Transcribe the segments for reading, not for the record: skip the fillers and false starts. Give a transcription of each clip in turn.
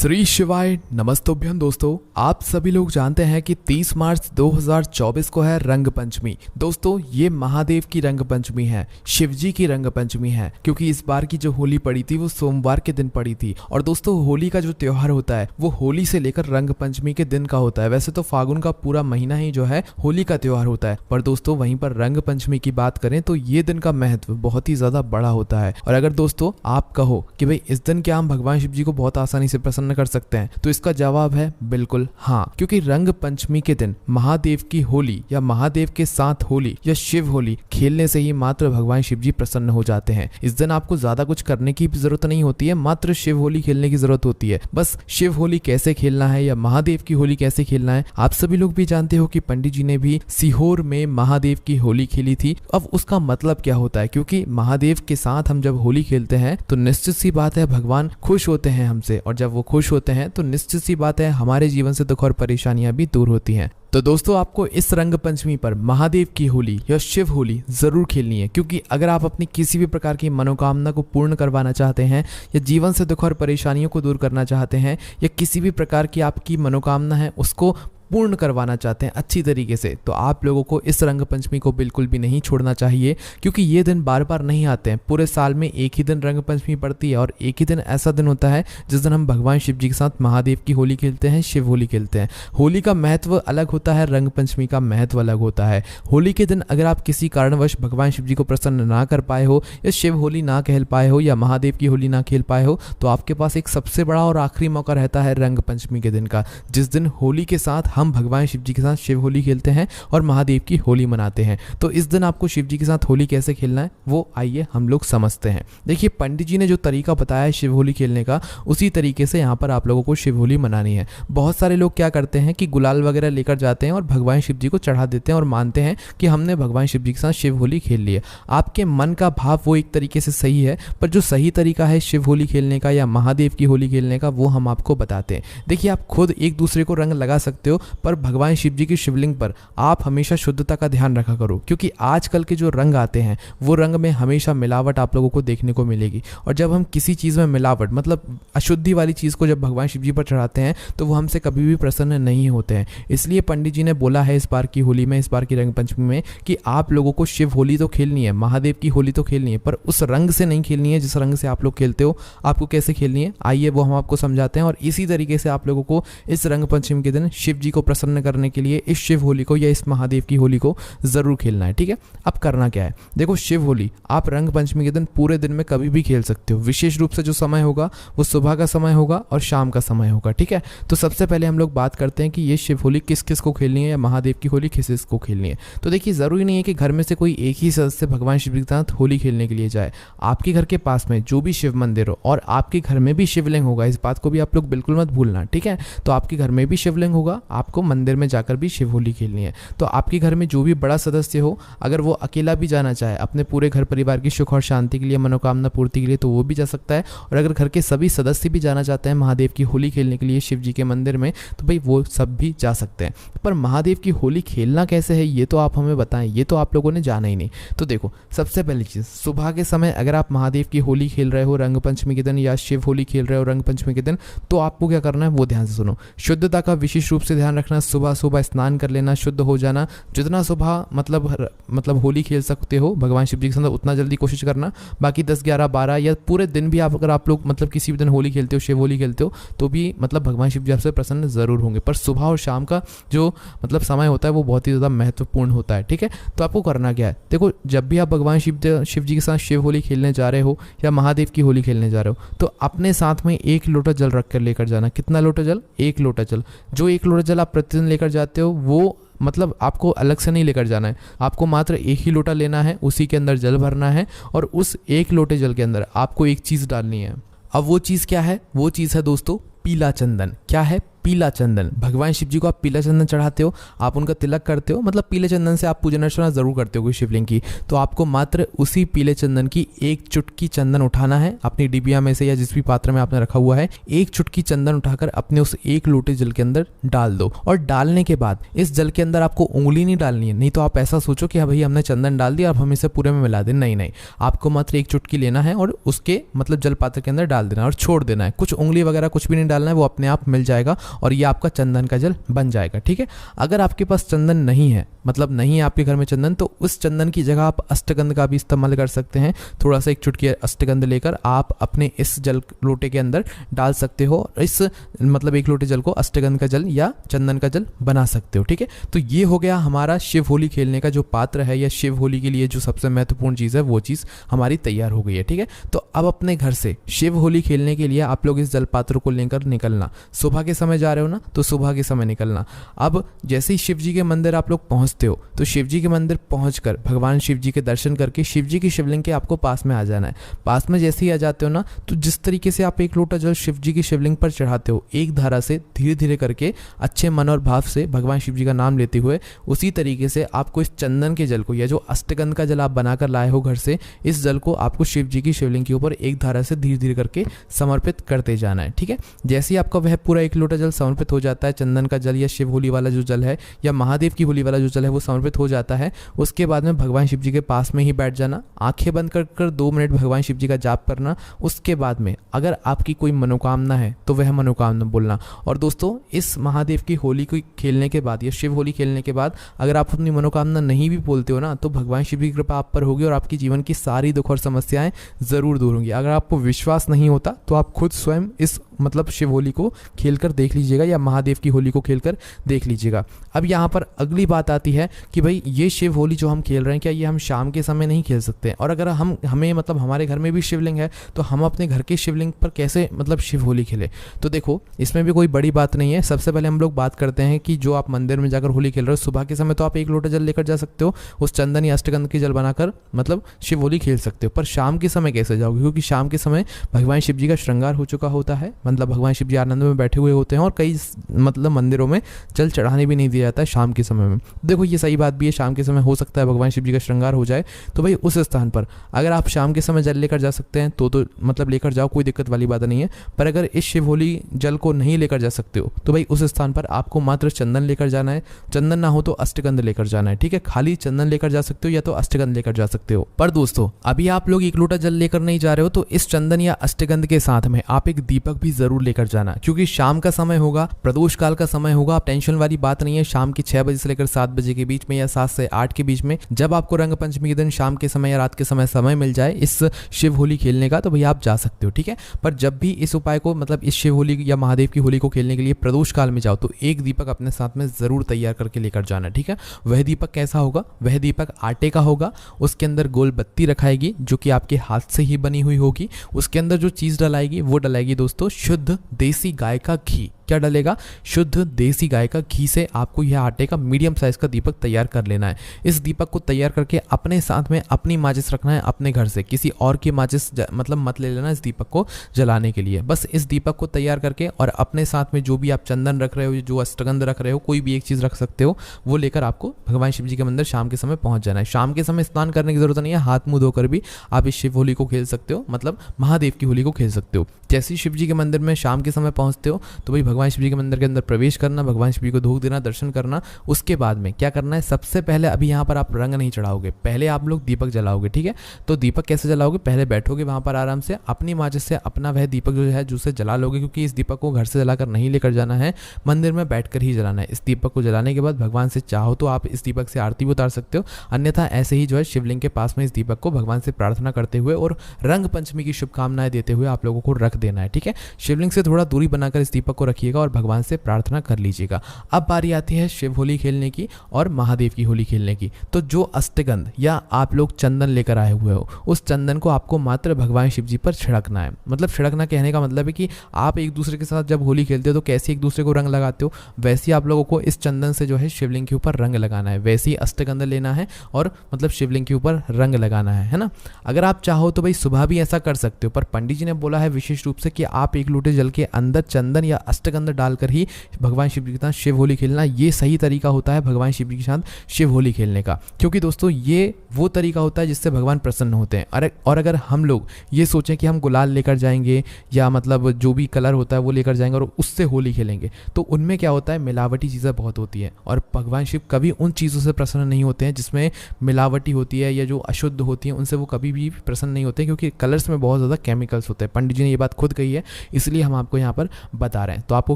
श्री शिवाय नमस्तोभ्यम। दोस्तों, आप सभी लोग जानते हैं कि 30 मार्च 2024 को है रंग पंचमी। दोस्तों, ये महादेव की रंग पंचमी है, शिव जी की रंग पंचमी है, क्योंकि इस बार की जो होली पड़ी थी वो सोमवार के दिन पड़ी थी। और दोस्तों, होली का जो त्योहार होता है वो होली से लेकर रंग पंचमी के दिन का होता है। वैसे तो फागुन का पूरा महीना ही जो है होली का त्योहार होता है, पर दोस्तों वहीं पर रंग पंचमी की बात करें तो ये दिन का महत्व बहुत ही ज्यादा बड़ा होता है। और अगर दोस्तों आप कहो कि भाई इस दिन क्या हम भगवान शिव जी को बहुत आसानी से प्रसन्न कर सकते हैं, तो इसका जवाब है बिल्कुल हाँ, क्योंकि रंग पंचमी के दिन महादेव की होली या महादेव के साथ होली या शिव होली खेलने से ही मात्र भगवान शिव जी प्रसन्न हो जाते हैं। इस दिन आपको ज्यादा कुछ करने की जरूरत नहीं होती है, मात्र शिव होली खेलने की जरूरत होती है। बस शिव होली कैसे खेलना है या महादेव की होली कैसे खेलना है, आप सभी लोग भी जानते हो कि पंडित जी ने भी सीहोर में महादेव की होली खेली थी। अब उसका मतलब क्या होता है, क्योंकि महादेव के साथ हम जब होली खेलते हैं तो निश्चित सी बात है भगवान खुश होते हैं हमसे, और जब वो खुश होते हैं तो निश्चित सी बात है हमारे जीवन से दुख और परेशानियां भी दूर होती हैं। तो दोस्तों, आपको इस रंग पंचमी पर महादेव की होली या शिव होली जरूर खेलनी है, क्योंकि अगर आप अपनी किसी भी प्रकार की मनोकामना को पूर्ण करवाना चाहते हैं या जीवन से दुख और परेशानियों को दूर करना चाहते हैं या किसी भी प्रकार की आपकी मनोकामना है उसको पूर्ण करवाना चाहते हैं अच्छी तरीके से, तो आप लोगों को इस रंग पंचमी को बिल्कुल भी नहीं छोड़ना चाहिए, क्योंकि ये दिन बार बार नहीं आते हैं। पूरे साल में एक ही दिन रंग पंचमी पड़ती है और एक ही दिन ऐसा दिन होता है जिस दिन हम भगवान शिव जी के साथ महादेव की होली खेलते हैं, शिव होली खेलते हैं। होली का महत्व अलग होता है, रंग पंचमी का महत्व अलग होता है। होली के दिन अगर आप किसी कारणवश भगवान शिव जी को प्रसन्न ना कर पाए हो या शिव होली ना खेल पाए हो या महादेव की होली ना खेल पाए हो, तो आपके पास एक सबसे बड़ा और आखिरी मौका रहता है रंग पंचमी के दिन का, जिस दिन होली के साथ हम भगवान शिव जी के साथ शिव होली खेलते हैं और महादेव की होली मनाते हैं। तो इस दिन आपको शिव जी के साथ होली कैसे खेलना है वो आइए हम लोग समझते हैं। देखिए, पंडित जी ने जो तरीका बताया है शिव होली खेलने का, उसी तरीके से यहाँ पर आप लोगों को शिव होली मनानी है। बहुत सारे लोग क्या करते हैं कि गुलाल वगैरह लेकर जाते हैं और भगवान शिव जी को चढ़ा देते हैं और मानते हैं कि हमने भगवान शिव जी के साथ शिव होली खेल ली है। आपके मन का भाव वो एक तरीके से सही है, पर जो सही तरीका है शिव होली खेलने का या महादेव की होली खेलने का वो हम आपको बताते हैं। देखिए, आप खुद एक दूसरे को रंग लगा सकते हो, पर भगवान शिव जी की शिवलिंग पर आप हमेशा शुद्धता का ध्यान रखा करो, क्योंकि आजकल के जो रंग आते हैं वो रंग में हमेशा मिलावट आप लोगों को देखने को मिलेगी। और जब हम किसी चीज़ में मिलावट मतलब अशुद्धि वाली चीज़ को जब भगवान शिव जी पर चढ़ाते हैं तो वो हमसे कभी भी प्रसन्न नहीं होते हैं। इसलिए पंडित जी ने बोला है इस बार की होली में, इस बार की रंग पंचमी में, कि आप लोगों को शिव होली तो खेलनी है, महादेव की होली तो खेलनी है, पर उस रंग से नहीं खेलनी है जिस रंग से आप लोग खेलते हो। आपको कैसे खेलनी है आइए वो हम आपको समझाते हैं, और इसी तरीके से आप लोगों को इस रंग पंचमी के दिन शिव जी को प्रसन्न करने के लिए इस शिव होली को या इस महादेव की होली को जरूर खेलना है। ठीक है, अब करना क्या है, देखो शिव होली आप रंग पंचमी के दिन पूरे दिन में कभी भी खेल सकते हो। विशेष रूप से जो समय होगा वो सुबह का समय होगा और शाम का समय होगा। ठीक है, तो सबसे पहले हम लोग बात करते हैं कि ये शिव होली किस किस को खेलनी है या महादेव की होली किस किस को खेलनी है। तो देखिए, जरूरी नहीं है कि घर में से कोई एक ही सदस्य भगवान शिव जी के साथ होली खेलने के लिए जाए। आपके घर के पास में जो भी शिव मंदिर हो और आपके घर में भी शिवलिंग होगा, इस बात को भी आप लोग बिल्कुल मत भूलना। ठीक है, तो आपके घर में भी शिवलिंग होगा, आपको मंदिर में जाकर भी शिव होली खेलनी है। तो आपके घर में जो भी बड़ा सदस्य हो, अगर वो अकेला भी जाना चाहे अपने पूरे घर परिवार की सुख और शांति के लिए, मनोकामना पूर्ति के लिए, तो वो भी जा सकता है। और अगर घर के सभी सदस्य भी जाना चाहते हैं महादेव की होली खेलने के लिए शिव जी के मंदिर में, तो भाई वो सब भी जा सकते हैं। पर महादेव की होली खेलना कैसे है ये तो आप हमें बताएं, ये तो आप लोगों ने जाना ही नहीं। तो देखो, सबसे पहली चीज़, सुबह के समय अगर आप महादेव की होली खेल रहे हो रंग पंचमी के दिन या शिव होली खेल रहे हो रंग पंचमी के दिन, तो आपको क्या करना है वो ध्यान से सुनो। शुद्धता का विशेष रूप से ध्यान रखना। सुबह सुबह स्नान कर लेना, शुद्ध हो जाना। जितना सुबह मतलब होली खेल सकते हो भगवान शिव जी के साथ उतना जल्दी कोशिश करना। बाकी 10, 11, 12 या पूरे दिन भी अगर आप लोग मतलब किसी भी दिन होली खेलते हो, शिव होली खेलते हो, तो भी मतलब भगवान शिव जी आपसे प्रसन्न जरूर होंगे। पर सुबह और शाम का जो मतलब समय होता है वो बहुत ही ज़्यादा महत्वपूर्ण होता है। ठीक है, तो आपको करना क्या है, देखो जब भी आप भगवान शिव जी के साथ शिव होली खेलने जा रहे हो या महादेव की होली खेलने जा रहे हो, तो अपने साथ में 1 लोटा जल रख कर लेकर जाना। कितना लोटा जल? 1 लोटा जल। जो 1 लोटा जल आप प्रतिदिन लेकर जाते हो वो मतलब आपको अलग से नहीं लेकर जाना है, आपको मात्र 1 ही लोटा लेना है, उसी के अंदर जल भरना है और उस 1 लोटे जल के अंदर आपको एक चीज़ डालनी है। अब वो चीज़ क्या है? वो चीज़ है दोस्तों पीला चंदन। क्या है? पीला चंदन, भगवान शिव जी को आप पीला चंदन चढ़ाते हो, आप उनका तिलक करते हो, मतलब पीले चंदन से आप पूजन अर्चना ज़रूर करते हो कोई शिवलिंग की, तो आपको मात्र उसी पीले चंदन की एक चुटकी चंदन उठाना है अपनी डिबिया में से या जिस भी पात्र में आपने रखा हुआ है, एक चुटकी चंदन उठाकर अपने उस एक लोटे जल के अंदर डाल दो। और डालने के बाद इस जल के अंदर आपको उंगली नहीं डालनी है, नहीं तो आप ऐसा सोचो कि हाँ भाई हमने चंदन डाल दिया अब हम इसे पूरे में मिला दें, नहीं नहीं, आपको मात्र एक चुटकी लेना है और उसके मतलब जल पात्र के अंदर डाल देना और छोड़ देना है। कुछ उंगली वगैरह कुछ भी नहीं डालना है, वो अपने आप मिल जाएगा और ये आपका चंदन का जल बन जाएगा। ठीक है, अगर आपके पास चंदन नहीं है, मतलब नहीं है आपके घर में चंदन, तो उस चंदन की जगह आप अष्टगंध का भी इस्तेमाल कर सकते हैं। थोड़ा सा एक चुटकी अष्टगंध लेकर आप अपने इस जल लोटे के अंदर डाल सकते हो, इस मतलब एक लोटे जल को अष्टगंध का जल या चंदन का जल बना सकते हो। ठीक है, तो ये हो गया हमारा शिव होली खेलने का जो पात्र है या शिव होली के लिए जो सबसे महत्वपूर्ण चीज़ है वो चीज़ हमारी तैयार हो गई है। ठीक है, तो अब अपने घर से शिव होली खेलने के लिए आप लोग इस जल पात्र को लेकर निकलना। सुबह के समय जा रहे हो ना, तो सुबह के समय निकलना। अब जैसे ही शिव जी के मंदिर आप लोग पहुंचते हो तो शिव जी के मंदिर पहुंचकर भगवान शिव जी के दर्शन करके शिव जी की शिवलिंग के आपको पास में आ जाना है। पास में जैसे ही आ जाते हो ना, तो जिस तरीके से आप एक लोटा जल शिव जी की शिवलिंग पर चढ़ाते हो, एक धारा से धीरे धीरे करके अच्छे मन और भाव से भगवान शिव जी का नाम लेते हुए, उसी तरीके से आपको इस चंदन के जल को या जो अष्टगंध का जल आप बनाकर लाए हो घर से, इस जल को आपको शिव जी की शिवलिंग के ऊपर एक धारा से धीरे धीरे करके समर्पित करते जाना है। ठीक है, जैसे ही आपका वह पूरा एक लोटा जल समर्पित हो जाता है, चंदन का जल या शिव होली वाला जो जल है या महादेव की होली वाला जो जल है वो समर्पित हो जाता है, उसके बाद में भगवान शिव जी के पास में ही बैठ जाना, आंखें बंद कर 2 मिनट भगवान शिव जी का जाप करना। उसके बाद में अगर आपकी कोई मनोकामना है तो वह मनोकामना बोलना। और दोस्तों, इस महादेव की होली को खेलने के बाद या शिव होली खेलने के बाद अगर आप अपनी मनोकामना नहीं भी बोलते हो ना, तो भगवान शिव जी की कृपा आप पर होगी और आपकी जीवन की सारी दुख और समस्याएं जरूर दूर होंगी। अगर आपको विश्वास नहीं होता तो आप खुद स्वयं इस मतलब शिव होली को खेलकर देख लीजिएगा या महादेव की होली को खेलकर देख लीजिएगा। अब यहाँ पर अगली बात आती है कि भाई ये शिव होली जो हम खेल रहे हैं, क्या ये हम शाम के समय नहीं खेल सकते? और अगर हमें मतलब हमारे घर में भी शिवलिंग है तो हम अपने घर के शिवलिंग पर कैसे मतलब शिव होली खेले? तो देखो, इसमें भी कोई बड़ी बात नहीं है। सबसे पहले हम लोग बात करते हैं कि जो आप मंदिर में जाकर होली खेल रहे हो, सुबह के समय तो आप एक लोटा जल लेकर जा सकते हो, उस चंदन या अष्टगंध की जल बनाकर मतलब शिव होली खेल सकते हो। पर शाम के समय कैसे जाओगे? क्योंकि शाम के समय भगवान शिव जी का श्रृंगार हो चुका होता है, मतलब भगवान शिव जी आनंद में बैठे हुए होते हैं और कई मतलब मंदिरों में जल चढ़ाने भी नहीं दिया जाता है शाम के समय में। देखो, ये सही बात भी है, शाम के समय हो सकता है भगवान शिव जी का श्रृंगार हो जाए, तो भाई उस स्थान पर अगर आप शाम के समय जल लेकर जा सकते हैं तो मतलब लेकर जाओ, कोई दिक्कत वाली बात नहीं है। पर अगर इस शिव होली जल को नहीं लेकर जा सकते हो तो भाई उस स्थान पर आपको मात्र चंदन लेकर जाना है, चंदन ना हो तो अष्टगंध लेकर जाना है। ठीक है, खाली चंदन लेकर जा सकते हो या तो अष्टगंध लेकर जा सकते हो। पर दोस्तों, अभी आप लोग एक लोटा जल लेकर नहीं जा रहे हो तो इस चंदन या अष्टगंध के साथ में आप एक दीपक भी जरूर लेकर जाना, क्योंकि शाम का समय होगा, प्रदोष काल का समय होगा। आप टेंशन वाली बात नहीं है, शाम के 6 बजे से लेकर 7 बजे के बीच में या 7 से 8 के बीच में जब आपको रंग पंचमी के दिन शाम के समय या रात के समय मिल जाए इस शिव होली खेलने का, तो भैया आप जा सकते हो। ठीक है, पर जब भी इस उपाय को मतलब इस शिव होली या महादेव की होली को खेलने के लिए प्रदोष काल में जाओ तो एक दीपक अपने साथ में जरूर तैयार करके लेकर जाना। ठीक है, वह दीपक कैसा होगा? वह दीपक आटे का होगा, उसके अंदर गोल बत्ती रखाएगी जो कि आपके हाथ से ही बनी हुई होगी। उसके अंदर जो चीज़ डलाएगी वो डलाएगी दोस्तों शुद्ध देसी गाय का घी। क्या डलेगा? शुद्ध देसी गाय का घी से आपको यह आटे का मीडियम साइज का दीपक तैयार कर लेना है। इस दीपक को तैयार करके अपने साथ में अपनी माचिस रखना है अपने घर से, किसी और की माचिस मतलब मत ले लेना इस दीपक को जलाने के लिए। बस इस दीपक को तैयार करके और अपने साथ में जो भी आप चंदन रख रहे हो, जो अष्टगंध रख रहे हो, कोई भी एक चीज़ रख सकते हो, वो लेकर आपको भगवान शिव जी के मंदिर शाम के समय पहुंच जाना है। शाम के समय स्नान करने की जरूरत नहीं है, हाथ मुंह धोकर भी आप इस शिव होली को खेल सकते हो, मतलब महादेव की होली को खेल सकते हो। जैसे ही शिव जी के मंदिर में शाम के समय पहुंचते हो तो भाई भगवान शिव जी के मंदिर के अंदर प्रवेश करना, भगवान शिव जी को धूप देना, दर्शन करना। उसके बाद में क्या करना है? सबसे पहले अभी यहाँ पर आप रंग नहीं चढ़ाओगे, पहले आप लोग दीपक जलाओगे। ठीक है, तो दीपक कैसे जलाओगे? पहले बैठोगे वहाँ पर आराम से, अपनी माचिस से अपना वह दीपक जो है जूसे जला लोगे, क्योंकि इस दीपक को घर से जलाकर नहीं लेकर जाना है, मंदिर में बैठकर ही जलाना है। इस दीपक को जलाने के बाद भगवान से चाहो तो आप इस दीपक से आरती भी उतार सकते हो, अन्यथा ऐसे ही जो है शिवलिंग के पास में इस दीपक को भगवान से प्रार्थना करते हुए और रंग पंचमी की शुभकामनाएं देते हुए आप लोगों को रख देना है। ठीक है, शिवलिंग से थोड़ा दूरी बनाकर इस दीपक को रखिएगा और भगवान से प्रार्थना कर लीजिएगा। अब बारी आती है शिव होली खेलने की और महादेव की होली खेलने की। तो जो अष्टगंध या आप लोग चंदन लेकर आए हुए हो, उस चंदन को आपको मात्र भगवान शिव जी पर छिड़कना है। मतलब छिड़कना कहने का मतलब है कि आप एक दूसरे के साथ जब होली खेलते हो तो कैसे एक दूसरे को रंग लगाते हो, वैसे ही आप लोगों को इस चंदन से जो है शिवलिंग के ऊपर रंग लगाना है, वैसे ही अष्टगंध लेना है और मतलब शिवलिंग के ऊपर रंग लगाना है ना। अगर आप चाहो तो भाई सुबह भी ऐसा कर सकते हो, पर पंडित जी ने बोला है विशेष रूप से कि आप एक लोटे जल के अंदर चंदन या अष्टगंध अष्टगंध डालकर ही भगवान शिव जी के साथ शिव होली खेलना ये सही तरीका होता है भगवान शिव जी के साथ शिव होली खेलने का। क्योंकि दोस्तों ये वो तरीका होता है जिससे भगवान प्रसन्न होते हैं। और अगर हम लोग ये सोचें कि हम गुलाल लेकर जाएंगे या मतलब जो भी कलर होता है वो लेकर जाएंगे और उससे होली खेलेंगे, तो उनमें क्या होता है, मिलावटी चीज़ें बहुत होती हैं। और भगवान शिव कभी उन चीज़ों से प्रसन्न नहीं होते हैं जिसमें मिलावटी होती है या जो अशुद्ध होती है, उनसे वो कभी भी प्रसन्न नहीं होते, क्योंकि कलर्स में बहुत ज़्यादा केमिकल्स होते हैं। पंडित जी ने ये बात खुद कही है, इसलिए हम आपको यहाँ पर बता रहे हैं। तो आपको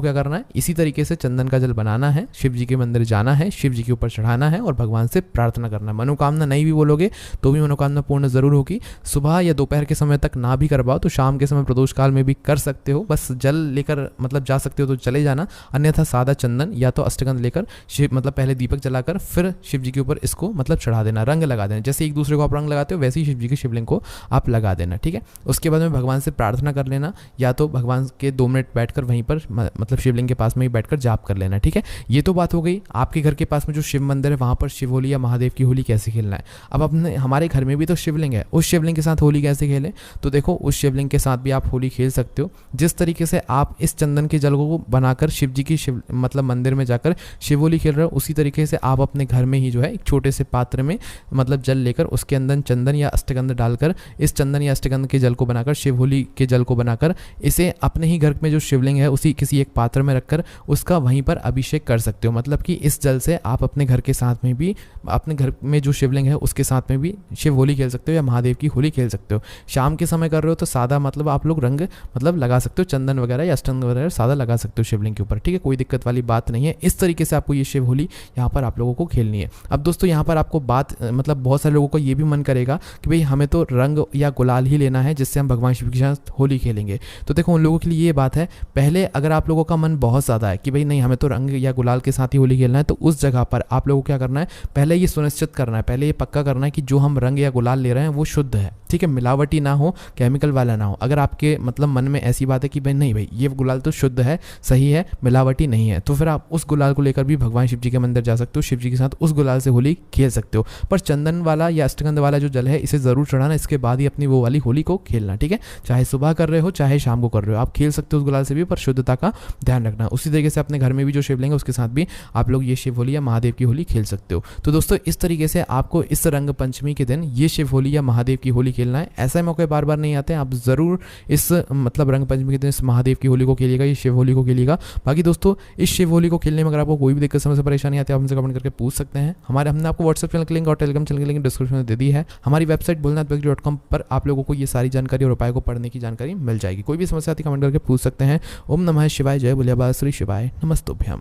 क्या करना है, इसी तरीके से चंदन का जल बनाना है, शिव जी के मंदिर जाना है, शिव जी के ऊपर चढ़ाना है और भगवान से प्रार्थना करना है। मनोकामना नहीं भी बोलोगे तो भी मनोकामना पूर्ण जरूर होगी। सुबह या दोपहर के समय तक ना भी कर पाओ तो शाम के समय प्रदोष काल में भी कर सकते हो। बस जल लेकर मतलब जा सकते हो तो चले जाना, अन्यथा सादा चंदन या तो अष्टगंध लेकर शिव मतलब पहले दीपक जलाकर फिर शिव जी के ऊपर इसको मतलब चढ़ा देना, रंग लगा देना। जैसे एक दूसरे को आप रंग लगाते हो वैसे ही शिव जी के शिवलिंग को आप लगा देना, ठीक है। उसके बाद में भगवान से प्रार्थना कर लेना, या तो भगवान के 2 मिनट बैठकर वहीं पर मतलब शिवलिंग के पास में ही बैठकर जाप कर लेना, ठीक है। ये तो बात हो गई आपके घर के पास में जो शिव मंदिर है वहाँ पर शिव होली या महादेव की होली कैसे खेलना है। अब अपने हमारे घर में भी तो शिवलिंग है, उस शिवलिंग के साथ होली कैसे खेलें, तो देखो उस शिवलिंग के साथ भी आप होली खेल सकते हो। जिस तरीके से आप इस चंदन के जल को बनाकर शिव जी की शिव मतलब मंदिर में जाकर शिव होली खेल रहे हो, उसी तरीके से आप अपने घर में ही जो है एक छोटे से पात्र में मतलब जल लेकर उसके अंदर चंदन या अष्टगंध डालकर इस चंदन या अष्टगंध के जल को बनाकर शिव होली के जल को बनाकर इसे अपने ही घर में जो शिवलिंग है उसी किसी एक पात्र में रखकर उसका वहीं पर अभिषेक कर सकते हो। मतलब कि इस जल से आप अपने घर के साथ में भी अपने घर में जो शिवलिंग है उसके साथ में भी शिव होली खेल सकते हो या महादेव की होली खेल सकते हो। शाम के समय कर रहे हो तो सादा मतलब आप लोग रंग मतलब लगा सकते हो, चंदन वगैरह या अष्टगंध वगैरह सादा लगा सकते हो शिवलिंग के ऊपर, ठीक है, कोई दिक्कत वाली बात नहीं है। इस तरीके से आपको ये शिव होली यहाँ पर आप लोगों को खेलनी है। अब दोस्तों यहाँ पर आपको बात मतलब बहुत सारे लोगों को ये भी मन करेगा कि भाई हमें तो रंग या गुलाल ही लेना है जिससे हम भगवान शिव के साथ होली खेलेंगे। तो देखो उन लोगों के लिए ये बात है, पहले अगर आप लोगों का मन बहुत ज़्यादा है कि भाई नहीं हमें तो रंग या गुलाल के साथ ही होली खेलना है, तो उस जगह पर आप लोगों को क्या करना है, पहले ये सुनिश्चित करना है, पहले ये पक्का करना है कि जो हम रंग या गुलाल ले रहे हैं वो शुद्ध है, ठीक है, मिलावटी ना हो, केमिकल वाला ना हो। अगर आपके मतलब मन में ऐसी बात है कि भाई नहीं भाई ये गुलाल तो शुद्ध है, सही है, मिलावटी नहीं है, तो फिर आप उस गुलाल को लेकर भी भगवान शिव जी के मंदिर जा सकते हो, शिव जी के साथ उस गुलाल से होली खेल सकते हो। पर चंदन वाला या अष्टगंध वाला जो जल है इसे ज़रूर चढ़ाना, इसके बाद ही अपनी वो वाली होली को खेलना, ठीक है। चाहे सुबह कर रहे हो चाहे शाम को कर रहे हो, आप खेल सकते हो उस गुलाल से भी, पर शुद्धता का ध्यान रखना। उसी तरीके से अपने घर में भी जो शिवलिंग है उसके साथ भी आप लोग ये शिव होली या महादेव की होली खेल सकते हो। तो दोस्तों इस तरीके से आपको इस रंग पंचमी के दिन ये शिव होली या महादेव की होली खेलना है। ऐसे मौके बार बार नहीं आते हैं, आप ज़रूर इस मतलब रंग पंचमी के दिन इस महादेव की होली को खेलिएगा, ये शिव होली को खेलिएगा। बाकी दोस्तों इस शिव होली को खेलने में अगर आपको कोई भी दिक्कत समस्या परेशानी आती है आप हमसे कमेंट करके पूछ सकते हैं। हमने आपको व्हाट्सएप चैनल की लिंक और टेलीग्राम चैनल की लिंक डिस्क्रिप्शन में दे दी है। हमारी वेबसाइट भोलेनाथ पर आप लोगों को ये सारी जानकारी और उपाय को पढ़ने की जानकारी मिल जाएगी। कोई भी समस्या आती है कमेंट करके पूछ सकते हैं। ओम नमः शिवाय, जय भोलेबाबा, श्री शिवाय, नमस्तुभ्यम।